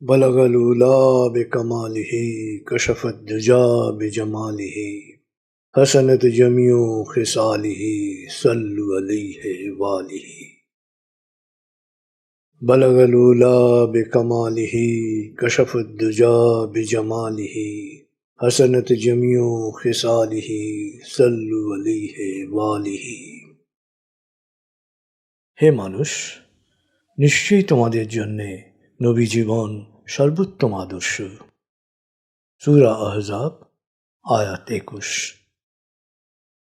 बलग लूला बिकमालिही कशफत दुजा बिजमालिही हसनत जमियो खिसालिही सल्लु अलैहि वालिही। बलग लूला बिकमालिही कशफत दुजा बिजमालिही हसनत जमियो खिसालिही सल्लु अलैहि वालिही। हे मानुष, निश्चयই তোমাদের জন্যে নবী জীবন সর্বোত্তম আদর্শ। সূরা আহজাব আয়াত 21।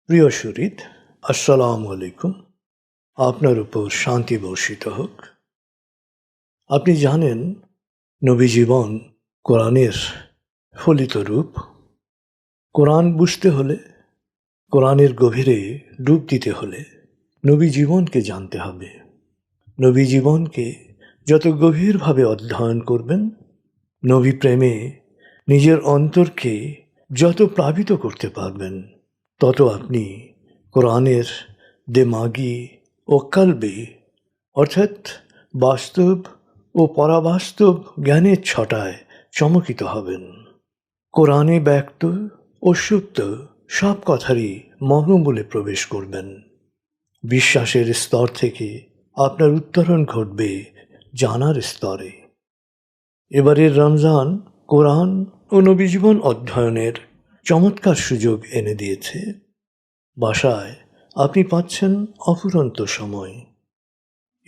প্রিয় শরীদ, আসসালামু আলাইকুম। আপনার উপর শান্তি বর্ষিত হোক। আপনি জানেন নবী জীবন কোরআনের ফলিত রূপ। কোরআন বুঝতে হলে, কোরআনের গভীরে ডুব দিতে হলে নবী জীবনকে জানতে হবে। নবী জীবনকে যত গভীরভাবে অধ্যয়ন করবেন, নবী প্রেমে নিজের অন্তরকে যত প্লাবিত করতে পারবেন, তত আপনি কোরআনের দেমাগি ও কালবি অর্থাৎ বাস্তব ও পরাবাস্তব জ্ঞানের ছটায় চমকিত হবেন। কোরআনে ব্যক্ত ও সুপ্ত সব কথারই মর্মমূলে প্রবেশ করবেন। বিশ্বাসের স্তর থেকে আপনার উত্তরণ ঘটবে জানার স্তরে। এবারের রমজান কোরআন ও নবী জীবন অধ্যয়নের চমৎকার সুযোগ এনে দিয়েছে। বাসায় আপনি পাচ্ছেন অফুরন্ত সময়।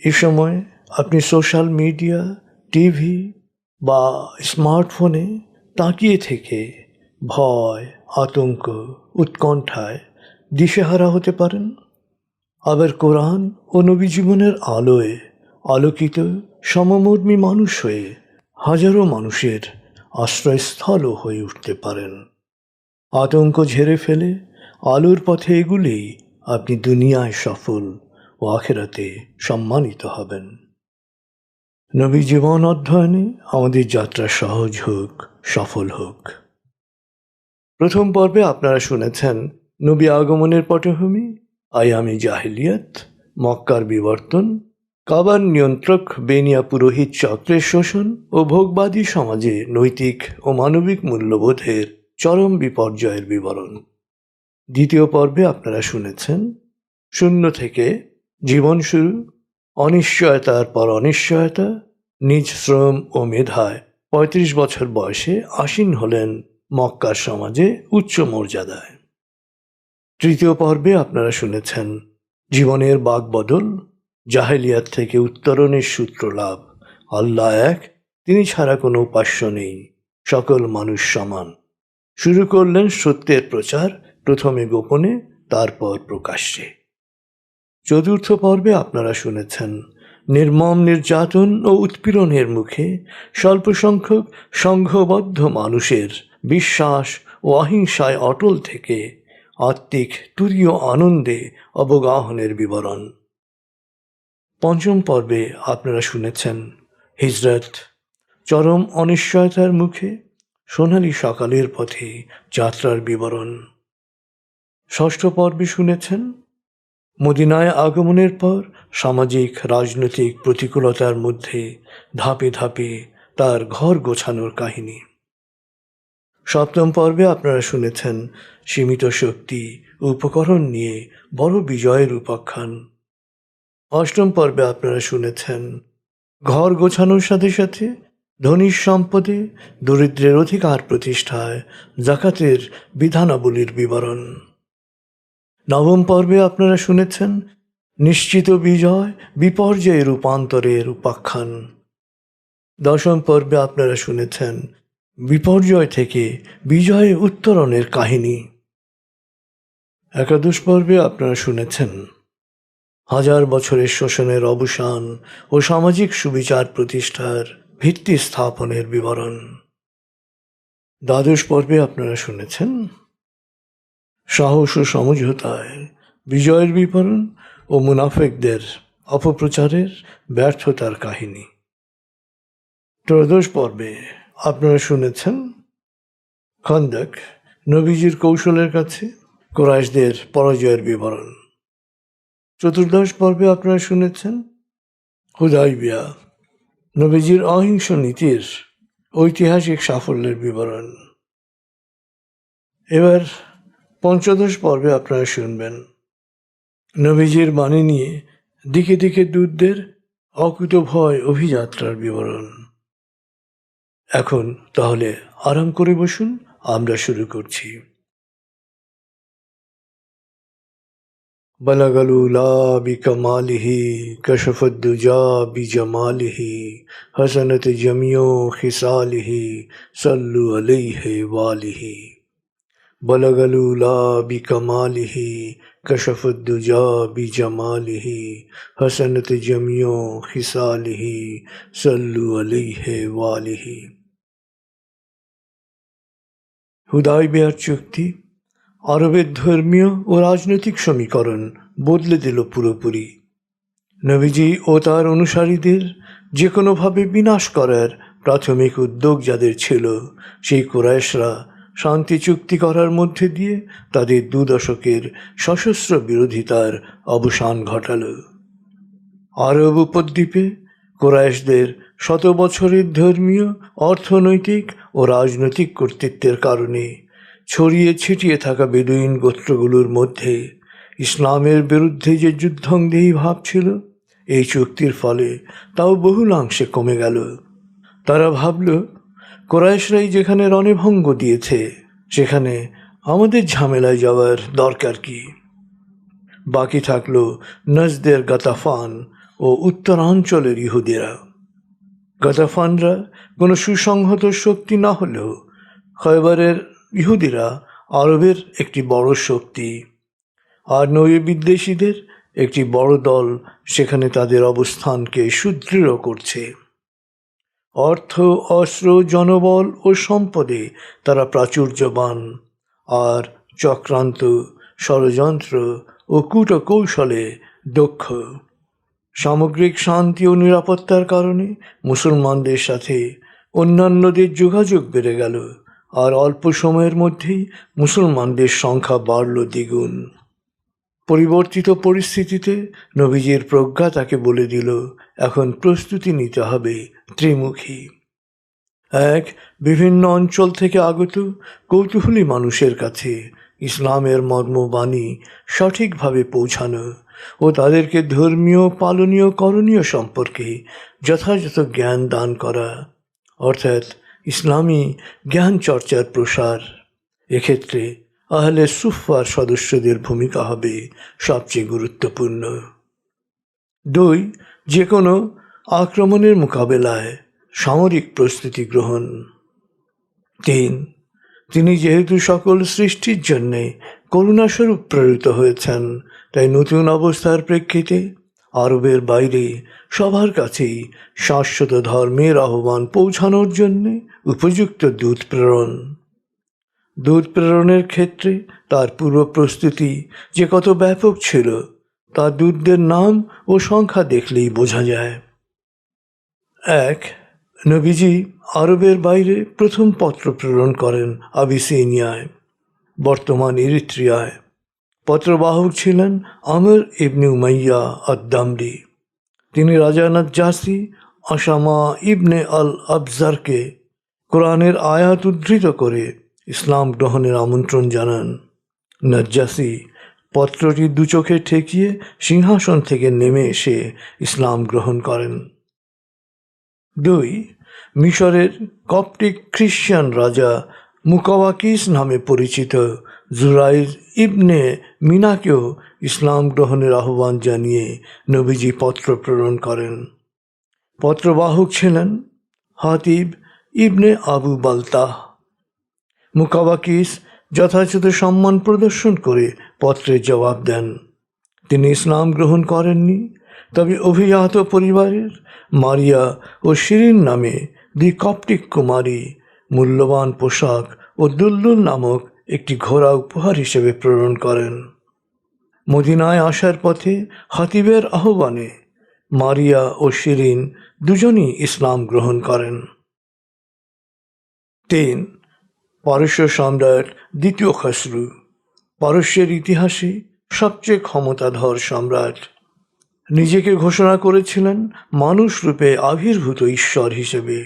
এ সময় আপনি সোশ্যাল মিডিয়া, টিভি বা স্মার্টফোনে তাকিয়ে থেকে ভয়, আতঙ্ক, উৎকণ্ঠায় দিশেহারা হতে পারেন। আবার কোরআন ও নবী জীবনের আলোয় আলোকিত সমমর্মী মানুষ হয়ে হাজারো মানুষের আশ্রয়স্থলও হয়ে উঠতে পারেন। আতঙ্ক ঝেড়ে ফেলে আলোর পথে এগুলেই আপনি দুনিয়ায় সফল ও আখিরাতে সম্মানিত হবেন। নবী জীবন অধ্যয়নে আমাদের যাত্রা সহজ হোক, সফল হোক। প্রথম পর্বে আপনারা শুনেছেন নবী আগমনের পটভূমি, আয়ামে জাহিলিয়াত, মক্কার বিবর্তন, কাবার নিয়ন্ত্রক বেনিয়া পুরোহিত চক্রের শোষণ ও ভোগবাদী সমাজে নৈতিক ও মানবিক মূল্যবোধের চরম বিপর্যয়ের বিবরণ। দ্বিতীয় পর্বে আপনারা শুনেছেন শূন্য থেকে জীবন শুরু, অনিশ্চয়তার পর অনিশ্চয়তা, নিজ শ্রম ও মেধায় ৩৫ বছর বয়সে আসীন হলেন মক্কার সমাজে উচ্চ মর্যাদায়। তৃতীয় পর্বে আপনারা শুনেছেন জীবনের বাকবদল, জাহেলিয়াত থেকে উত্তরণের সূত্র লাভ, আল্লাহ এক, তিনি ছাড়া কোনো উপাস্য নেই, সকল মানুষ সমান। শুরু করলেন সত্যের প্রচার, প্রথমে গোপনে, তারপর প্রকাশ্যে। চতুর্থ পর্বে আপনারা শুনেছেন নির্মম নির্যাতন ও উৎপীড়নের মুখে স্বল্প সংখ্যক সংঘবদ্ধ মানুষের বিশ্বাস ও অহিংসায় অটল থেকে আত্মিক তুরীয় আনন্দে অবগাহনের বিবরণ। পঞ্চম পর্বে আপনারা শুনেছেন হিজরত, চরম অনিশ্চয়তার মুখে সোনালী সকালের পথে যাত্রার বিবরণ। ষষ্ঠ পর্বে শুনেছেন মদিনায় আগমনের পর সামাজিক রাজনৈতিক প্রতিকূলতার মধ্যে ধাপে ধাপে তার ঘর গোছানোর কাহিনী। সপ্তম পর্বে আপনারা শুনেছেন সীমিত শক্তি উপকরণ নিয়ে বড় বিজয়ের উপাখ্যান। অষ্টম পর্বে আপনারা শুনেছেন ঘর গোছানোর সাথে সাথে ধনীর সম্পদে দরিদ্রের অধিকার প্রতিষ্ঠায় জাকাতের বিধানাবলীর বিবরণ। নবম পর্বে আপনারা শুনেছেন নিশ্চিত বিজয় বিপর্যয়ে রূপান্তরের উপাখ্যান। দশম পর্বে আপনারা শুনেছেন বিপর্যয় থেকে বিজয়ে উত্তরণের কাহিনী। একাদশ পর্বে আপনারা শুনেছেন হাজার বছরের শোষণের অবসান ও সামাজিক সুবিচার প্রতিষ্ঠার ভিত্তি স্থাপনের বিবরণ। দ্বাদশ পর্বে আপনারা শুনেছেন সাহস ও সমঝোতায় বিজয়ের বিবরণ ও মুনাফেকদের অপপ্রচারের ব্যর্থতার কাহিনী। ত্রয়োদশ পর্বে আপনারা শুনেছেন খন্দক, নবীজির কৌশলের কাছে কুরাইশদের পরাজয়ের বিবরণ। চতুর্দশ পর্বে আপনারা শুনেছেন হুদাইবিয়া, নবীজির অহিংস নীতির ঐতিহাসিক সাফল্যের বিবরণ। এবার পঞ্চদশ পর্বে আপনারা শুনবেন নবীজির বাণী নিয়ে দিকে দিকে দূতদের অকুতভয় অভিযাত্রার বিবরণ। এখন তাহলে আরাম করে বসুন, আমরা শুরু করছি। বলগল উলা বিকমালিহি কশফুদ্দুজা বিজমালিহি হসনত জমিও খিসালিহি সল্লু আলাইহি ওয়ালিহি। বলগল উলা বিকমালিহি কশফুদ্দুজা বিজমালিহি হসনত জমিও খিসালিহি সল্লু আলাইহি ওয়ালিহি। হুদায়বিয়ার চুক্তি আরবের ধর্মীয় ও রাজনৈতিক সমীকরণ বদলে দিল পুরোপুরি। নবীজি ও তার অনুসারীদের যে কোনোভাবে বিনাশ করার প্রাথমিক উদ্যোগ যাদের ছিল, সেই কুরাইশরা শান্তি চুক্তি করার মধ্যে দিয়ে তাদের 2 দশকের সশস্ত্র বিরোধিতার অবসান ঘটাল। আরব উপদ্বীপে কুরাইশদের 100 বছরের ধর্মীয়, অর্থনৈতিক ও রাজনৈতিক কর্তৃত্বের কারণে ছড়িয়ে ছিটিয়ে থাকা বেদুইন গোত্রগুলোর মধ্যে ইসলামের বিরুদ্ধে যে যুদ্ধংদেহী ভাব ছিল, এই চুক্তির ফলে তাও বহুলাংশে কমে গেল। তারা ভাবল, কুরাইশরাই যেখানে রণভঙ্গ দিয়েছে, সেখানে আমাদের ঝামেলায় যাওয়ার দরকার কি। বাকি থাকলো নজদের গাতাফান ও উত্তরাঞ্চলের ইহুদিরা। গাতাফানরা কোনো সুসংহত শক্তি না হলেও খয়বরের ইহুদিরা আরবের একটি বড় শক্তি, আর নবী বিদ্বেষীদের একটি বড় দল সেখানে তাদের অবস্থানকে সুদৃঢ় করছে। অর্থ, অস্ত্র, জনবল ও সম্পদে তারা প্রাচুর্যবান, আর চক্রান্ত, ষড়যন্ত্র ও কূটকৌশলে দক্ষ। সামগ্রিক শান্তি ও নিরাপত্তার কারণে মুসলমানদের সাথে অন্যান্যদের যোগাযোগ বেড়ে গেল, আর অল্প সময়ের মধ্যেই মুসলমানদের সংখ্যা বাড়ল দ্বিগুণ। পরিবর্তিত পরিস্থিতিতে নবীজির প্রজ্ঞা তাকে বলে দিল, এখন প্রস্তুতি নিতে হবে ত্রিমুখী। এক, বিভিন্ন অঞ্চল থেকে আগত কৌতূহলী মানুষের কাছে ইসলামের মর্মবাণী সঠিকভাবে পৌঁছানো ও তাদেরকে ধর্মীয়, পালনীয়, করণীয় সম্পর্কে যথাযথ জ্ঞান দান করা, অর্থাৎ ইসলামী জ্ঞান চর্চার প্রসার। এক্ষেত্রে আহলে সুফার সদস্যদের ভূমিকা হবে সবচেয়ে গুরুত্বপূর্ণ। 2, যে কোনো আক্রমণের মোকাবেলায় সামরিক প্রস্তুতি গ্রহণ। 3, তিনি যেহেতু সকল সৃষ্টির জন্যে করুণাস্বরূপ প্রেরিত হয়েছেন, তাই নতুন অবস্থার প্রেক্ষিতে আরবের বাইরে সবার কাছেই শাশ্বত ধর্মের আহ্বান পৌঁছানোর জন্যে উপযুক্ত দূত প্রেরণ। দূত প্রেরণের ক্ষেত্রে তার পূর্ব প্রস্তুতি যে কত ব্যাপক ছিল, তা দূতদের নাম ও সংখ্যা দেখলেই বোঝা যায়। 1, নবীজি আরবের বাইরে প্রথম পত্র প্রেরণ করেন আবিসিনিয়ায়, বর্তমান ইরিত্রিয়ায়। পত্রবাহক ছিলেন আমর ইবনে উমাইয়া আদ-দামরি। তিনি রাজা নাজ্জাসি আসামা ইবনে আল আবজারকে কোরআনের আয়াত উদ্ধৃত করে ইসলাম গ্রহণের আমন্ত্রণ জানান। নাজ্জাসি পত্রটি 2 চোখে ঠেকিয়ে সিংহাসন থেকে নেমে এসে ইসলাম গ্রহণ করেন। 2, মিশরের কপ্টিক খ্রিস্টান রাজা মুকাওয়াকিস নামে পরিচিত জুরাইজ ইবনে মিনাকেও ইসলাম গ্রহণের আহ্বান জানিয়ে নবীজি পত্র প্রেরণ করেন। পত্রবাহক ছিলেন হাতিব ইবনে আবু বালতাহ। মুকাওয়াকিস যথাযথ সম্মান প্রদর্শন করে পত্রের জবাব দেন। তিনি ইসলাম গ্রহণ করেননি, তবে অভিজাত পরিবারের মারিয়া ও শিরিন নামে 2 কপ্টিক কুমারী মূল্যবান পোশাক ও দুলদুল নামক একটি ঘোড়া উপহার হিসেবে প্রেরণ করেন। মদিনায় আসার পথে হাতিবের আহ্বানে মারিয়া ও শিরিন দুজনই ইসলাম গ্রহণ করেন। 3, পারস্য সম্রাট দ্বিতীয় খসরু, পারস্যের ইতিহাসে সবচেয়ে ক্ষমতাধর সম্রাট, নিজেকে ঘোষণা করেছিলেন মানুষ রূপে আবির্ভূত ঈশ্বর হিসেবে।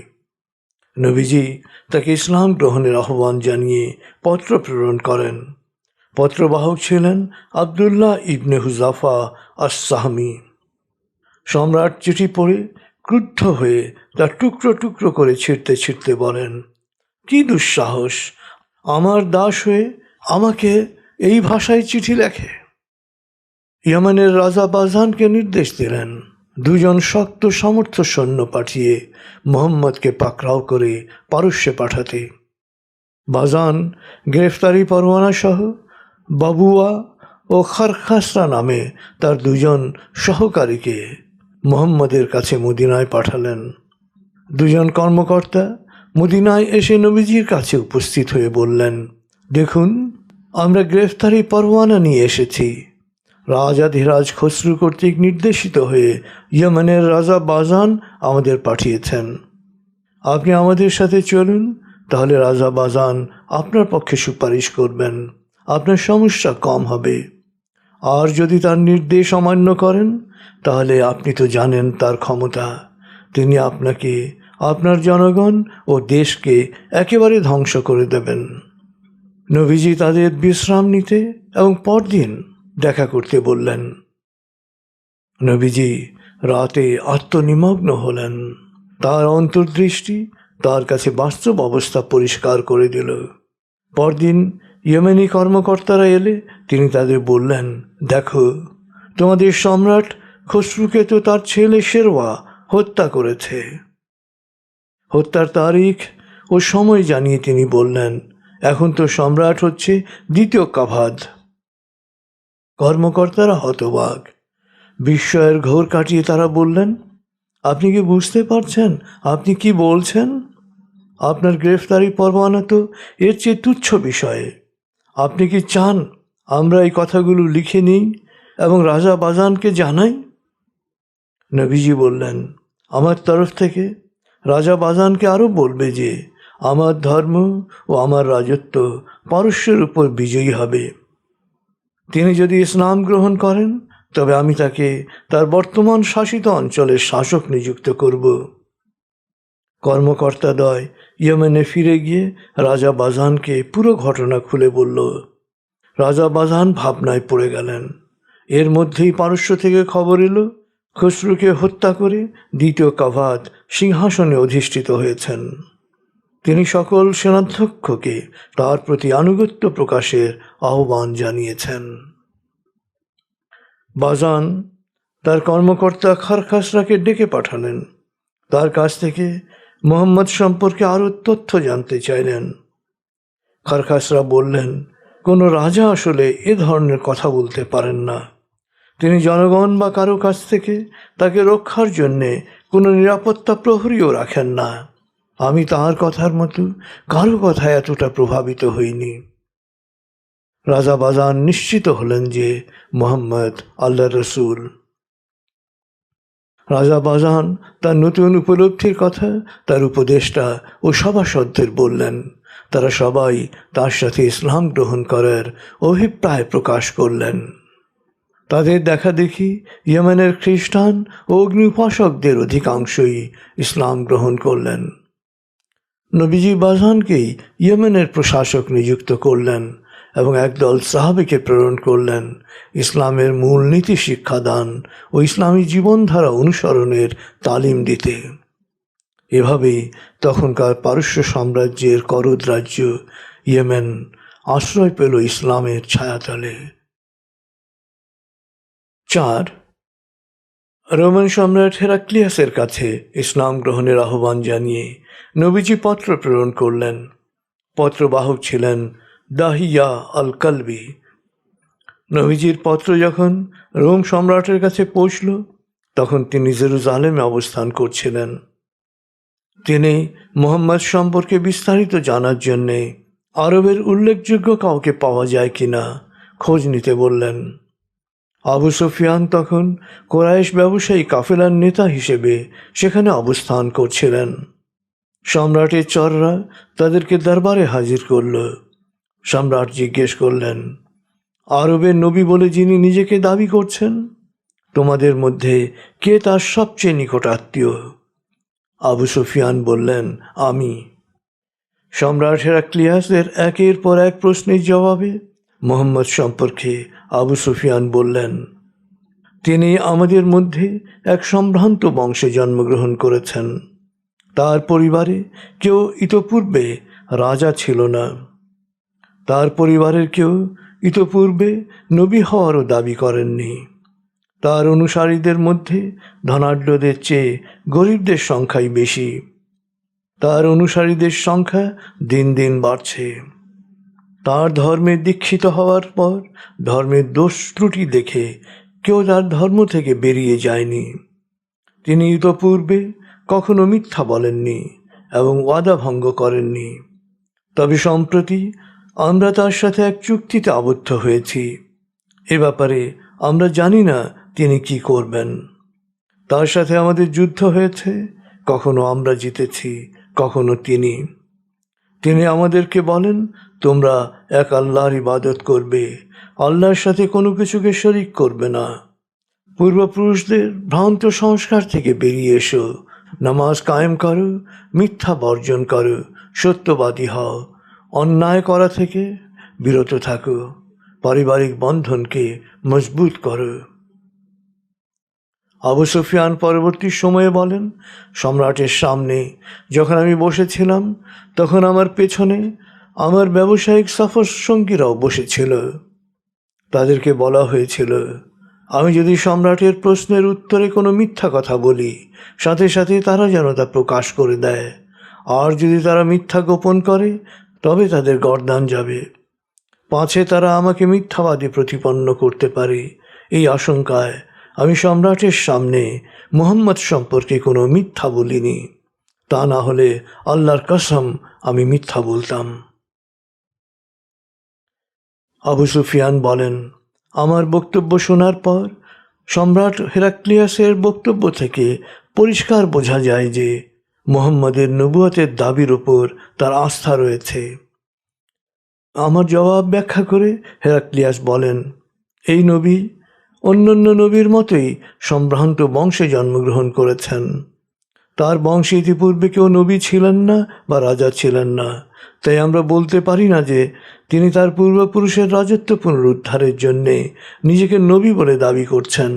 নবীজি তাকে ইসলাম গ্রহণের আহ্বান জানিয়ে পত্র প্রেরণ করেন। পত্রবাহক ছিলেন আবদুল্লাহ ইবনে হুজাফা আস-সাহমি। সম্রাট চিঠি পড়ে ক্রুদ্ধ হয়ে তা টুকরো টুকরো করে ছিঁড়তে ছিঁড়তে বলেন, কি দুঃসাহস, আমার দাস হয়ে আমাকে এই ভাষায় চিঠি লেখে। ইয়েমেনের রাজা বাজানকে নির্দেশ দিলেন দুজন শক্ত সামর্থ্য সৈন্য পাঠিয়ে মোহাম্মদকে পাকড়াও করে পারস্যে পাঠাতে। বাজান গ্রেফতারি পরোয়ানা সহ বাবুয়া ও খারখাসরা নামে তার দুজন সহকারীকে মোহাম্মদের কাছে মদিনায় পাঠালেন। দুজন কর্মকর্তা মদিনায় এসে নবীজির কাছে উপস্থিত হয়ে বললেন, দেখুন, আমরা গ্রেফতারি পরোয়ানা নিয়ে এসেছি। রাজাধিরাজ খসরু কর্তৃক নির্দেশিত হয়ে ইয়েমেনের রাজা বাজান আমাদের পাঠিয়েছেন। আপনি আমাদের সাথে চলুন, তাহলে রাজা বাজান আপনার পক্ষে সুপারিশ করবেন, আপনার সমস্যা কম হবে। আর যদি তার নির্দেশ অমান্য করেন, তাহলে আপনি তো জানেন তার ক্ষমতা। তিনি আপনাকে, আপনার জনগণ ও দেশকে একেবারে ধ্বংস করে দেবেন। নবীজি তাদের বিশ্রাম নিতে এবং পরদিন দেখা করতে বললেন। নবীজি রাতে আত্মনিমগ্ন হলেন। তার অন্তর্দৃষ্টি তার কাছে বাস্তব অবস্থা পরিষ্কার করে দিল। পরদিন ইয়েমেনি কর্মকর্তারা এলে তিনি তাদের বললেন, দেখো, তোমাদের সম্রাট খসরুকে তো তার ছেলে শেরওয়া হত্যা করেছে। হত্যার তারিখ ও সময় জানিয়ে তিনি বললেন, এখন তো সম্রাট হচ্ছে দ্বিতীয় কাভাদ। কর্মকর্তারা হতবাক। বিস্ময়ের ঘোর কাটিয়ে তারা বললেন, আপনি কি বুঝতে পারছেন আপনি কি বলছেন? আপনার গ্রেফতারি পরোয়ানা তো এর চেয়ে তুচ্ছ বিষয়। আপনি কি চান আমরা এই কথাগুলো লিখে নিই এবং রাজা বাজানকে জানাই? নবীজি বললেন, আমার তরফ থেকে রাজা বাজানকে আরও বলবে যে আমার ধর্ম ও আমার রাজত্ব পারস্যের উপর বিজয়ী হবে। তিনি যদি ইসলাম গ্রহণ করেন, তবে আমি তাকে তার বর্তমান শাসিত অঞ্চলের শাসক নিযুক্ত করব। কর্মকর্তাদ্বয় ইয়েমেনে ফিরে গিয়ে রাজা বাজানকে পুরো ঘটনা খুলে বলল। রাজা বাজান ভাবনায় পড়ে গেলেন। এর মধ্যেই পারস্য থেকে খবর এলো খসরুকে হত্যা করে দ্বিতীয় কাভাদ সিংহাসনে অধিষ্ঠিত হয়েছেন। তিনি সকল সেনাধ্যক্ষকে তার প্রতি আনুগত্য প্রকাশের আহ্বান জানিয়েছেন। বাজান তার কর্মকর্তা খারখাসরাকে ডেকে পাঠালেন। তার কাছ থেকে মোহাম্মদ সম্পর্কে আরও তথ্য জানতে চাইলেন। খারখাসরা বললেন, কোনো রাজা আসলে এ ধরনের কথা বলতে পারেন না। তিনি জনগণ বা কারো কাছ থেকে তাকে রক্ষার জন্যে কোনো নিরাপত্তা প্রহরীও রাখেন না। আমি তাঁর কথার মতো কারো কথায় এতটা প্রভাবিত হইনি। রাজা বাজান নিশ্চিত হলেন যে মোহাম্মদ আল্লাহর রসুল। রাজা বাজান তার নতুন উপলব্ধির কথা তার উপদেষ্টা ও সভাসদদের বললেন। তারা সবাই তার সাথে ইসলাম গ্রহণ করার অভিপ্রায় প্রকাশ করলেন। তাদের দেখা দেখি ইয়েমেনের খ্রিস্টান ও অগ্নি উপাসকদের অধিকাংশই ইসলাম গ্রহণ করলেন। নবীজি বাজানকেই ইয়েমেনের প্রশাসক নিযুক্ত করলেন এবং একদল সাহাবীকে প্রেরণ করলেন ইসলামের মূলনীতি শিক্ষাদান ও ইসলামী জীবনধারা অনুসরণের তালিম দিতে। এভাবেই তখনকার পারস্য সাম্রাজ্যের করদ রাজ্য ইয়েমেন আশ্রয় পেল ইসলামের ছায়াতলে। 4. রোমান সম্রাট হেরাক্লিয়াসের কাছে ইসলাম গ্রহণের আহ্বান জানিয়ে নবীজি পত্র প্রেরণ করলেন। পত্রবাহক ছিলেন দাহিয়া আল কালবি। নবীজির পত্র যখন রোম সম্রাটের কাছে পৌঁছল, তখন তিনি জেরুজালেমে অবস্থান করছিলেন। তিনি মুহাম্মদ সম্পর্কে বিস্তারিত জানার জন্যে আরবের উল্লেখযোগ্য কাউকে পাওয়া যায় কিনা খোঁজ নিতে বললেন। আবু সুফিয়ান তখন কোরাইশ ব্যবসায়ী কাফেলার নেতা হিসেবে সেখানে অবস্থান করছিলেন। সম্রাটের চররা তাদেরকে দরবারে হাজির করল। সম্রাট জিজ্ঞেস করলেন, আরবের নবী বলে যিনি নিজেকে দাবি করছেন, তোমাদের মধ্যে কে তার সবচেয়ে নিকট আত্মীয়? আবু সুফিয়ান বললেন, আমি। সম্রাট হেরাক্লিয়াসের একের পর এক প্রশ্নের জবাবে মুহাম্মদ সম্পর্কে আবু সুফিয়ান বললেন, তিনি আমাদের মধ্যে এক সম্ভ্রান্ত বংশে জন্মগ্রহণ করেছেন। তার পরিবারে কেউ ইতপূর্বে রাজা ছিল না। তার পরিবারের কেউ ইতপূর্বে নবী হওয়ারও দাবি করেননি। তার অনুসারীদের মধ্যে ধনাঢ্যদের চেয়ে গরিবদের সংখ্যাই বেশি। তার অনুসারীদের সংখ্যা দিন দিন বাড়ছে। তার ধর্মে দীক্ষিত হওয়ার পর ধর্মের দোষ ত্রুটি দেখে কেউ তার ধর্ম থেকে বেরিয়ে যায়নি। তিনি ইতপূর্বে কখনো মিথ্যা বলেননি এবং ওয়াদা ভঙ্গ করেননি। তবে সম্প্রতি আমরা তার সাথে এক চুক্তিতে আবদ্ধ হয়েছি। এ ব্যাপারে আমরা জানি না তিনি কি করবেন। তার সাথে আমাদের যুদ্ধ হয়েছে, কখনো আমরা জিতেছি, কখনো তিনি। তিনি আমাদেরকে বলেন, তোমরা এক আল্লাহর ইবাদত করবে, আল্লাহর সাথে কোনো কিছুকে শরিক করবে না। পূর্বপুরুষদের ভ্রান্ত সংস্কার থেকে বেরিয়ে এসো, নামাজ কায়েম করো, মিথ্যা বর্জন করো, সত্যবাদী হও, অন্যায় করা থেকে বিরত থাকো, পারিবারিক বন্ধনকে মজবুত করো। আবু সুফিয়ান পরবর্তী সময়ে বলেন, সম্রাটের সামনে যখন আমি বসেছিলাম তখন আমার পেছনে আমার ব্যবসায়িক সফর সঙ্গীরাও বসেছিল। তাদেরকে বলা হয়েছিল, আমি যদি সম্রাটের প্রশ্নের উত্তরে কোনো মিথ্যা কথা বলি, সাথে সাথে তারা যেন তা প্রকাশ করে দেয়, আর যদি তারা মিথ্যা গোপন করে তবে তাদের গর্দান যাবে। পাছে তারা আমাকে মিথ্যাবাদী প্রতিপন্ন করতে পারে। এই আশঙ্কায় আমি সম্রাটের সামনে মুহাম্মদ সম্পর্কে কোনো মিথ্যা বলিনি। তা না হলে আল্লাহর কসম আমি মিথ্যা বলতাম। আবু সুফিয়ান বলেন, আমার বক্তব্য শোনার পর সম্রাট হেরাক্লিয়াসের বক্তব্য থেকে পরিষ্কার বোঝা যায় যে মুহাম্মদের নবুয়তের দাবির ওপর তার আস্থা রয়েছে। আমার জবাব ব্যাখ্যা করে হেরাক্লিয়াস বলেন, এই নবী অন্যান্য নবীর মতোই সম্ভ্রান্ত বংশে জন্মগ্রহণ করেছেন। তার বংশে ইতিপূর্বে কেউ নবী ছিলেন না বা রাজা ছিলেন না, তাই আমরা বলতে পারি না যে তিনি তার পূর্বপুরুষের রাজত্ব পুনরুদ্ধারের জন্যে নিজেকে নবী বলে দাবি করছেন।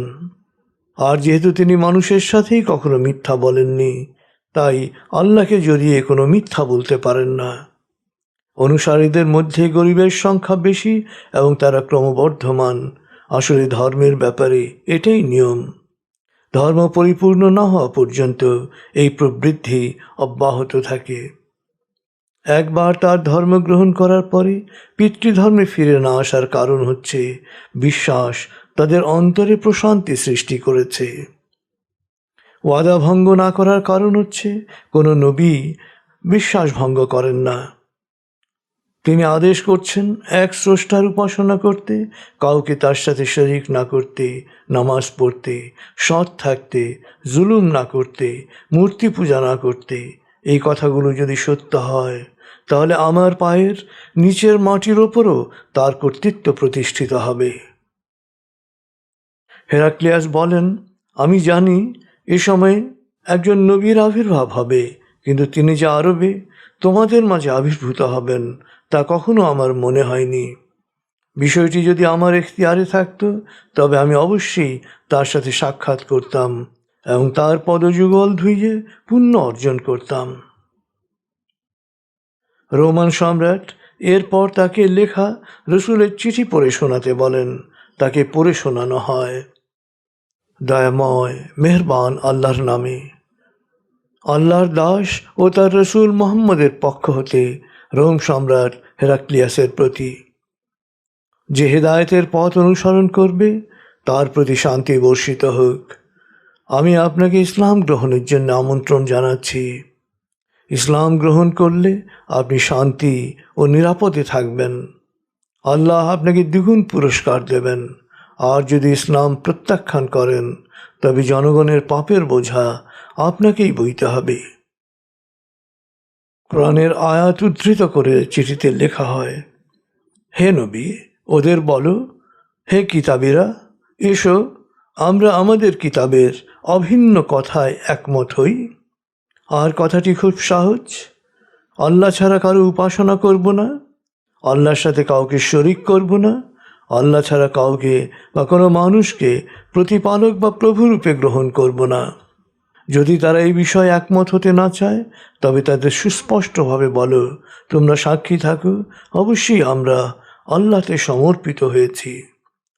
আর যেহেতু তিনি মানুষের সাথেই কখনো মিথ্যা বলেননি, তাই আল্লাহকে জড়িয়ে কোনো মিথ্যা বলতে পারেন না। অনুসারীদের মধ্যে গরিবের সংখ্যা বেশি এবং তারা ক্রমবর্ধমান। আসলে ধর্মের ব্যাপারে এটাই নিয়ম। ধর্ম পরিপূর্ণ না হওয়া পর্যন্ত এই প্রবৃদ্ধি অব্যাহত থাকে। একবার তার ধর্ম গ্রহণ করার পরে পিতৃধর্মে ফিরে না আসার কারণ হচ্ছে বিশ্বাস তাদের অন্তরে প্রশান্তি সৃষ্টি করেছে। ওয়াদা ভঙ্গ না করার কারণ হচ্ছে কোনো নবী বিশ্বাস ভঙ্গ করেন না। তিনি আদেশ করছেন এক স্রষ্টার উপাসনা করতে, কাউকে তার সাথে শরিক না করতে, নামাজ পড়তে, সৎ থাকতে, জুলুম না করতে, মূর্তি পূজা না করতে। এই কথাগুলো যদি সত্য হয় তাহলে আমার পায়ের নিচের মাটির ওপরও তার কর্তৃত্ব প্রতিষ্ঠিত হবে। হেরাক্লিয়াস বলেন, আমি জানি এ সময় একজন নবীর আবির্ভাব হবে, কিন্তু তিনি যে আরবে তোমাদের মাঝে আবির্ভূত হবেন তা কখনো আমার মনে হয়নি। বিষয়টি যদি আমার এখতিয়ারে থাকতো তবে আমি অবশ্যই তার সাথে সাক্ষাৎ করতাম এবং তার পদযুগল ধুইয়ে পুণ্য অর্জন করতাম। রোমান সম্রাট এরপর তাকে লেখা রসুলের চিঠি পড়ে শোনাতে বলেন। তাকে পড়ে শোনানো হয়। দয়াময় মেহেরবান আল্লাহর নামে। আল্লাহর দাস ও তার রসুল মুহাম্মদের পক্ষ হতে রোম সম্রাট হেরাক্লিয়াসের প্রতি। যে হেদায়েতের পথ অনুসরণ করবে তার প্রতি শান্তি বর্ষিত হোক। আমি আপনাকে ইসলাম গ্রহণের জন্য আমন্ত্রণ জানাচ্ছি। ইসলাম গ্রহণ করলে আপনি শান্তি ও নিরাপদে থাকবেন। আল্লাহ আপনাকে দ্বিগুণ পুরস্কার দেবেন। আর যদি ইসলাম প্রত্যাখ্যান করেন তবে জনগণের পাপের বোঝা আপনাকেই বইতে হবে। কোরআনের আয়াত উদ্ধৃত করে চিঠিতে লেখা হয়, হে নবী, ওদের বলো, হে কিতাবীরা, এসো আমরা আমাদের কিতাবের অভিন্ন কথায় একমত হই। আর কথাটি খুব সহজ, আল্লাহ ছাড়া কারো উপাসনা করব না, আল্লাহর সাথে কাউকে শরিক করব না, আল্লাহ ছাড়া কাউকে বা কোনো মানুষকে প্রতিপালক বা প্রভুরূপে গ্রহণ করব না। যদি তারা এই বিষয়ে একমত হতে না চায় তবে তাদের সুস্পষ্টভাবে বলো, তোমরা সাক্ষী থাকো, অবশ্যই আমরা আল্লাহতে সমর্পিত হয়েছি।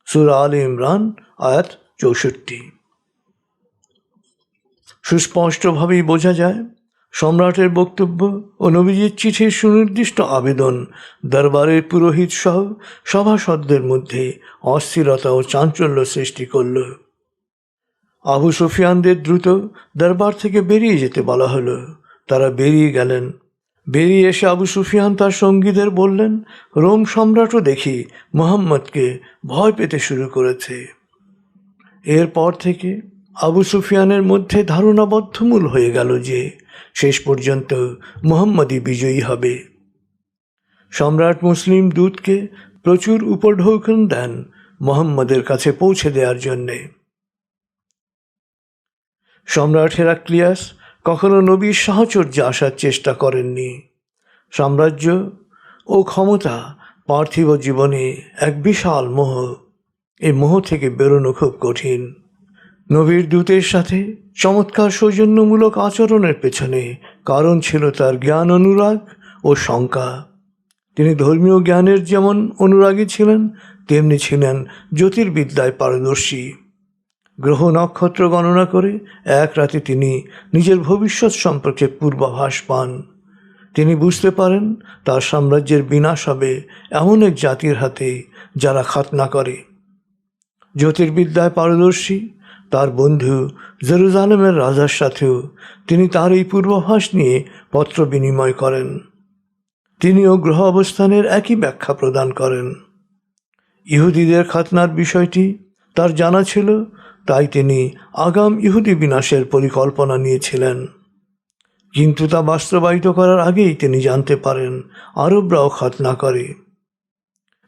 সূরা আলে ইমরান আয়াত 64। সুস্পষ্টভাবেই বোঝা যায় সম্রাটের বক্তব্য ও নবীজির চিঠির সুনির্দিষ্ট আবেদন দরবারের পুরোহিত সহ সভাসদদের মধ্যে অস্থিরতা ও চাঞ্চল্য সৃষ্টি করল। আবু সুফিয়ানদের দ্রুত দরবার থেকে বেরিয়ে যেতে বলা হলো। তারা বেরিয়ে গেলেন। বেরিয়ে এসে আবু সুফিয়ান তার সঙ্গীদের বললেন, রোম সম্রাটও দেখি মুহাম্মদকে ভয় পেতে শুরু করেছে। এরপর থেকে আবু সুফিয়ানের মধ্যে ধারণা বদ্ধমূল হয়ে গেল যে শেষ পর্যন্ত মুহাম্মদই বিজয়ী হবে। সম্রাট মুসলিম দূতকে প্রচুর উপঢৌকন দেন মুহাম্মদের কাছে পৌঁছে দেওয়ার জন্যে। সম্রাট হেরাক্লিয়াস কখনো নবীর সাহচর্যে আসার চেষ্টা করেননি। সাম্রাজ্য ও ক্ষমতা পার্থিব জীবনে এক বিশাল মোহ। এই মোহ থেকে বেরোনো খুব কঠিন। নবীর দূতের সাথে চমৎকার সৌজন্যমূলক আচরণের পেছনে কারণ ছিল তার জ্ঞান অনুরাগ ও শঙ্কা। তিনি ধর্মীয় জ্ঞানের যেমন অনুরাগী ছিলেন, তেমনি ছিলেন জ্যোতির্বিদ্যায় পারদর্শী। গ্রহ নক্ষত্র গণনা করে এক রাতে তিনি নিজের ভবিষ্যৎ সম্পর্কে পূর্বাভাস পান। তিনি বুঝতে পারেন তার সাম্রাজ্যের বিনাশ হবে এমন এক জাতির হাতে যারা খাতনা করে। জ্যোতির্বিদ্যায় পারদর্শী তার বন্ধু জেরুজালেমের রাজার সাথেও তিনি তার এই পূর্বাভাস নিয়ে পত্র বিনিময় করেন। তিনিও গ্রহ অবস্থানের একই ব্যাখ্যা প্রদান করেন। ইহুদিদের খাতনার বিষয়টি তার জানা ছিল, তাই তিনি আগাম ইহুদি বিনাশের পরিকল্পনা নিয়েছিলেন। কিন্তু তা বাস্তবায়িত করার আগেই তিনি জানতে পারেন আরবরাও খাতনা করে।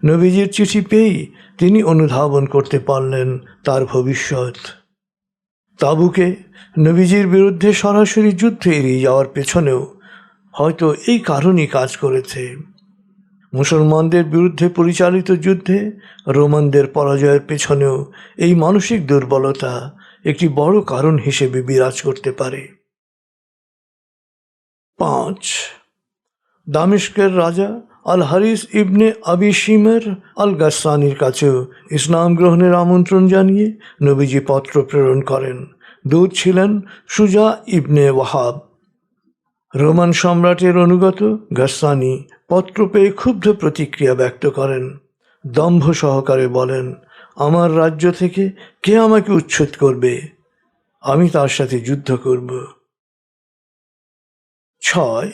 নবীজির চিঠি পেয়েই তিনি অনুধাবন করতে পারলেন তার ভবিষ্যৎ। তাবুকে নবীজির বিরুদ্ধে সরাসরি যুদ্ধে এড়িয়ে যাওয়ার পেছনেও হয়তো এই কারণই কাজ করেছে। মুসলমানদের বিরুদ্ধে পরিচালিত যুদ্ধে রোমানদের পরাজয়ের পেছনেও এই মানসিক দুর্বলতা একটি বড় কারণ হিসেবে বিরাজ করতে পারে। 5. দামেস্কের রাজা আল হারিস ইবনে আবি শিমের আল গাসসানির কাছেও ইসলাম গ্রহণের আমন্ত্রণ জানিয়ে নবীজি পত্র প্রেরণ করেন। দূত ছিলেন সুজা ইবনে ওয়াহাব। রোমান সম্রাটের অনুগত গাসসানি পত্র পেয়ে ক্ষুব্ধ প্রতিক্রিয়া ব্যক্ত করেন। দম্ভ সহকারে বলেন, আমার রাজ্য থেকে কে আমাকে উচ্ছেদ করবে? আমি তার সাথে যুদ্ধ করব। 6.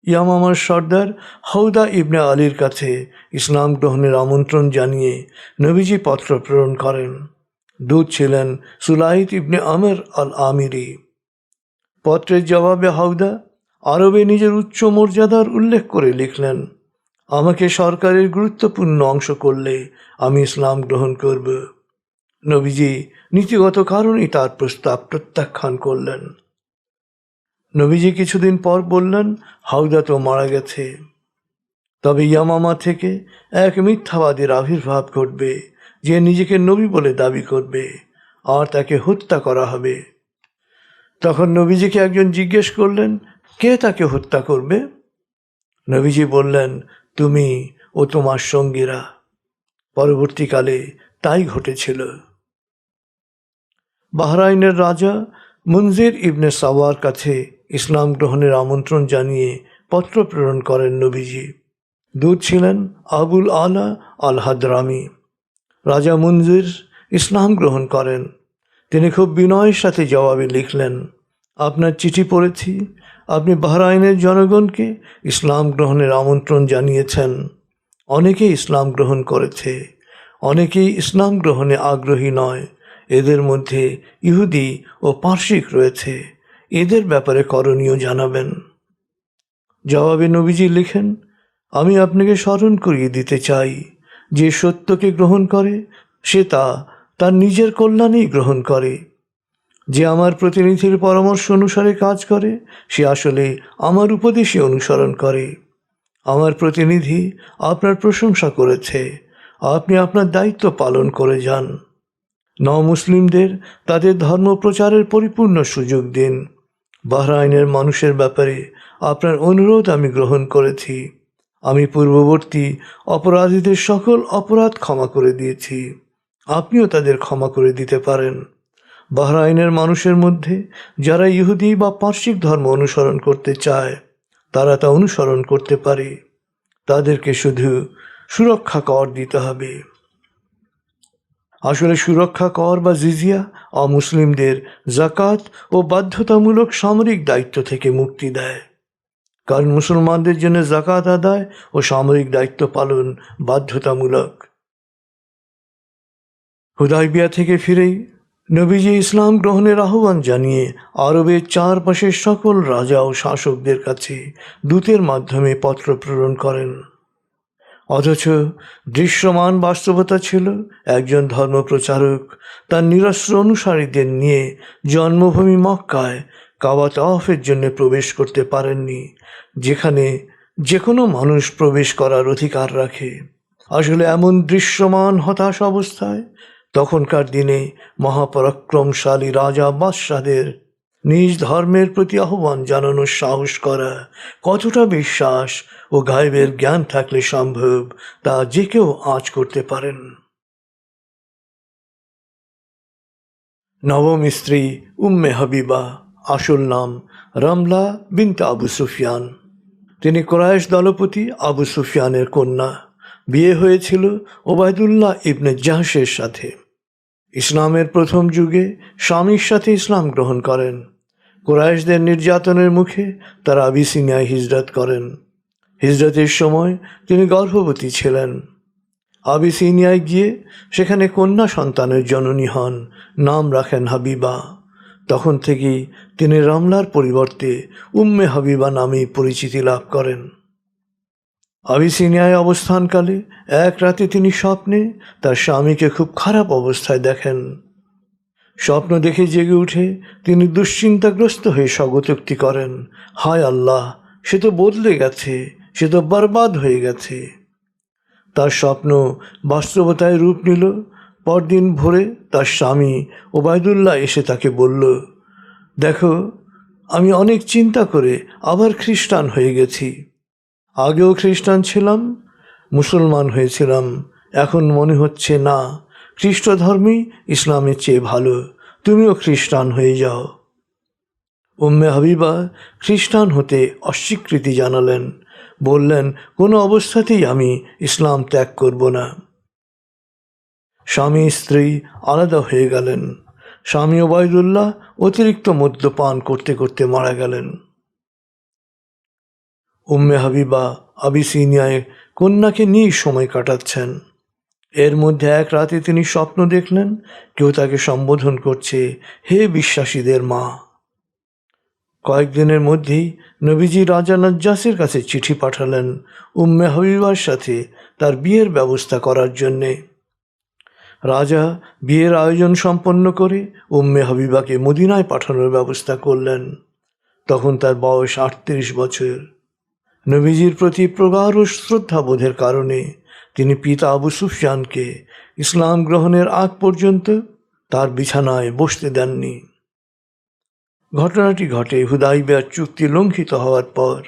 ইয়ামামার সর্দার হাউদা ইবনে আলীর কাছে ইসলাম গ্রহণের আমন্ত্রণ জানিয়ে নবীজি পত্র প্রেরণ করেন। দূত ছিলেন সুলাইত ইবনে আমর আল আমিরি। পত্রের জবাবে হাউদা আরবে নিজের উচ্চ মর্যাদার উল্লেখ করে লিখলেন, আমাকে সরকারের গুরুত্বপূর্ণ অংশ করলে আমি ইসলাম গ্রহণ করব। নবীজি নীতিগত কারণেই তার প্রস্তাব প্রত্যাখ্যান করলেন। নবীজি কিছুদিন পর বললেন, হাউদা তো মারা গেছে, তবে ইয়ামামা থেকে এক মিথ্যাবাদীর আবির্ভাব ঘটবে যে নিজেকে নবী বলে দাবি করবে, আর তাকে হত্যা করা হবে। তখন নবীজিকে একজন জিজ্ঞেস করলেন, কে তাকে হত্যা করবে? নবীজি বললেন, তুমি ও তোমার সঙ্গীরা। পরবর্তীকালে তাই ঘটেছিল। বাহরাইনের রাজা মুনজির ইবনে সাওয়ার কাছে ইসলাম গ্রহণের আমন্ত্রণ জানিয়ে পত্র প্রেরণ করেন নবীজি। দূত ছিলেন আবুল আলা আল হাদরামি। রাজা মুনজির ইসলাম গ্রহণ করেন। তিনি খুব বিনয়ের সাথে জবাবে লিখলেন, আপনার চিঠি পড়েছি। আপনি বাহরাইনের জনগণকে ইসলাম গ্রহণের আমন্ত্রণ জানিয়েছেন। অনেকেই ইসলাম গ্রহণ করেছে, অনেকেই ইসলাম গ্রহণে আগ্রহী নয়। এদের মধ্যে ইহুদি ও পার্সিক রয়েছে। এদের ব্যাপারে করণীয় জানাবেন। জবাবে নবীজি লিখেন, আমি আপনাকে স্মরণ করিয়ে দিতে চাই, যে সত্যকে গ্রহণ করে সে তার নিজের কল্যাণেই গ্রহণ করে। যে আমার প্রতিনিধির পরামর্শ অনুসারে কাজ করে সে আসলে আমার উপদেশই অনুসরণ করে। আমার প্রতিনিধি আপনার প্রশংসা করেছে, আপনি আপনার দায়িত্ব পালন করে যান। মুসলিমদের তাদের ধর্ম প্রচারের পরিপূর্ণ সুযোগ দিন। বাহরাইনের মানুষের ব্যাপারে আপনার অনুরোধ আমি গ্রহণ করেছি। আমি পূর্ববর্তী অপরাধীদের সকল অপরাধ ক্ষমা করে দিয়েছি, আপনিও তাদের ক্ষমা করে দিতে পারেন। বাহরাইনের মানুষের মধ্যে যারা ইহুদি বা পার্শ্বিক ধর্ম অনুসরণ করতে চায় তারা তা অনুসরণ করতে পারে, তাদেরকে শুধু সুরক্ষা কর দিতে হবে। আসলে সুরক্ষা কর বা জিজিয়া অমুসলিমদের জাকাত ও বাধ্যতামূলক সামরিক দায়িত্ব থেকে মুক্তি দেয়, কারণ মুসলমানদের জন্য জাকাত আদায় ও সামরিক দায়িত্ব পালন বাধ্যতামূলক। হুদাইবিয়া থেকে ফিরেই নবীজি ইসলাম গ্রহণের আহ্বান জানিয়ে আরবের চারপাশের সকল রাজা ও শাসকদের কাছে দূতের মাধ্যমে পত্র প্রেরণ করেন। অথচ দৃশ্যমান বাস্তবতা ছিল একজন ধর্মপ্রচারক তার নিরস্ত্র অনুসারীদের নিয়ে জন্মভূমি মক্কায় কাবা তাওয়াফের জন্য প্রবেশ করতে পারেননি, যেখানে যে কোনো মানুষ প্রবেশ করার অধিকার রাখে। আসলে এমন দৃশ্যমান হতাশ অবস্থায় তখনকার দিনে মহাপরাক্রমশালী রাজা বাদশাদের নিজ ধর্মের প্রতি আহ্বান জানানোর সাহস করা কতটা বিশ্বাস ও গায়েবের জ্ঞান থাকলে সম্ভব তা যে কেউ আঁচ করতে পারেন। নবম স্ত্রী উম্মে হাবিবা, আসল নাম রমলা বিনতে আবু সুফিয়ান। তিনি কুরাইশ দলপতি আবু সুফিয়ানের কন্যা। বিয়ে হয়েছিল ওবায়দুল্লাহ ইবনে জাহশের সাথে। ইসলামের প্রথম যুগে স্বামীর সাথে ইসলাম গ্রহণ করেন। কুরাইশদের নির্যাতনের মুখে তারা আবিসিনিয়ায় হিজরত করেন। হিজরতের সময় তিনি গর্ভবতী ছিলেন। আবিসিনিয়ায় গিয়ে সেখানে কন্যা সন্তানের জননী হন, নাম রাখেন হাবিবা। তখন থেকেই তিনি রমলার পরিবর্তে উম্মে হাবিবা নামেই পরিচিতি লাভ করেন। আবিসিনিয়ায় অবস্থানকালে এক রাতে তিনি স্বপ্নে তার স্বামীকে খুব খারাপ অবস্থায় দেখেন। স্বপ্ন দেখে জেগে উঠে তিনি দুশ্চিন্তাগ্রস্ত হয়ে স্বগতোক্তি করেন, হায় আল্লাহ, সে তো বদলে গেছে, সে তো বরবাদ হয়ে গেছে। তার স্বপ্ন বাস্তবতায় রূপ নিল। পরদিন ভোরে তার স্বামী ওবায়দুল্লাহ এসে তাকে বলল, দেখো, আমি অনেক চিন্তা করে আবার খ্রিস্টান হয়ে গেছি। আগেও খ্রিস্টান ছিলাম, মুসলমান হয়েছিলাম, এখন মনে হচ্ছে না, খ্রিস্ট ধর্মই ইসলামের চেয়ে ভালো, তুমিও খ্রিস্টান হয়ে যাও। উম্মে হাবিবা খ্রিস্টান হতে অস্বীকৃতি জানালেন, বললেন, কোনো অবস্থাতেই আমি ইসলাম ত্যাগ করব না। স্বামী স্ত্রী আলাদা হয়ে গেলেন। স্বামী ওবায়দুল্লাহ অতিরিক্ত মদ্যপান করতে করতে মারা গেলেন। উম্মে হাবিবা আবিসিনিয়ায় কন্যাকে নিয়েই সময় কাটাচ্ছেন। এর মধ্যে এক রাতে তিনি স্বপ্ন দেখলেন কেউ তাকে সম্বোধন করছে, হে বিশ্বাসীদের মা। কয়েকদিনের মধ্যেই নবীজি রাজা নজ্জাসের কাছে চিঠি পাঠালেন উম্মে হাবিবার সাথে তার বিয়ের ব্যবস্থা করার জন্যে। রাজা বিয়ের আয়োজন সম্পন্ন করে উম্মে হাবিবাকে মদিনায় পাঠানোর ব্যবস্থা করলেন। তখন তার বয়স 38 বছর। নবীজির প্রতি প্রগাঢ় শ্রদ্ধাবোধের কারণে তিনি পিতা আবু সুফিয়ানকে ইসলাম গ্রহণের আগ পর্যন্ত তার বিছানায় বসতে দেননি। ঘটনাটি ঘটে হুদাইবিয়ার চুক্তি লঙ্ঘিত হওয়ার পর।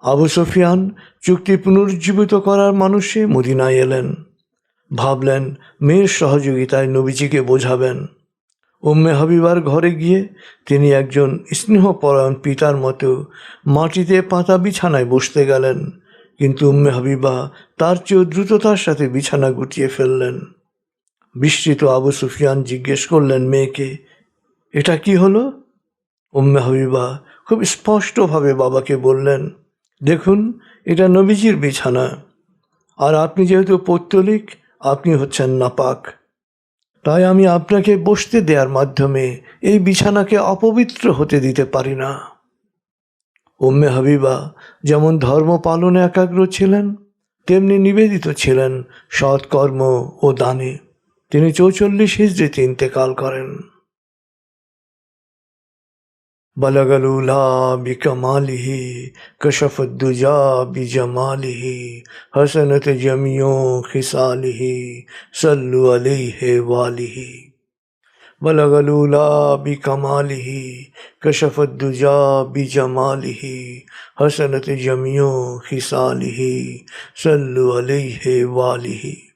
আবু সুফিয়ান চুক্তি পুনরুজ্জীবিত করার মানুষে মদিনায় এলেন। ভাবলেন মেয়ের সহযোগিতায় নবীজিকে বোঝাবেন। উম্মে হাবিবার ঘরে গিয়ে তিনি একজন স্নেহপরায়ণ পিতার মতো মাটিতে পাতা বিছানায় বসতে গেলেন, কিন্তু উম্মে হাবিবা তার চেয়েও দ্রুততার সাথে বিছানা গুটিয়ে ফেললেন। বিস্মিত আবু সুফিয়ান জিজ্ঞেস করলেন মেয়েকে, এটা কি হলো? উম্মে হাবিবা খুব স্পষ্টভাবে বাবাকে বললেন, দেখুন, এটা নবীজির বিছানা, আর আপনি যেহেতু পৌত্তলিক, আপনি হচ্ছেন নাপাক, তাই আমি আপনাকে বসতে দেওয়ার মাধ্যমে এই বিছানাকে অপবিত্র হতে দিতে পারি না। উম্মে হাবিবা যেমন ধর্ম পালনে একাগ্র ছিলেন, তেমনি নিবেদিত ছিলেন সৎকর্ম ও দানে। তিনি 44 হিজরিতে ইন্তেকাল করেন। बलगल उला बिकमालिही कशफत दुजा बिजमालिही हसनत जमियों खिसालिही सल्लु अलैहि वालिही बलगल उला बिकमालिही कशफत दुजा बिजमालिही हसनत जमियों खिसालिही सल्लु अलैहि वालिही।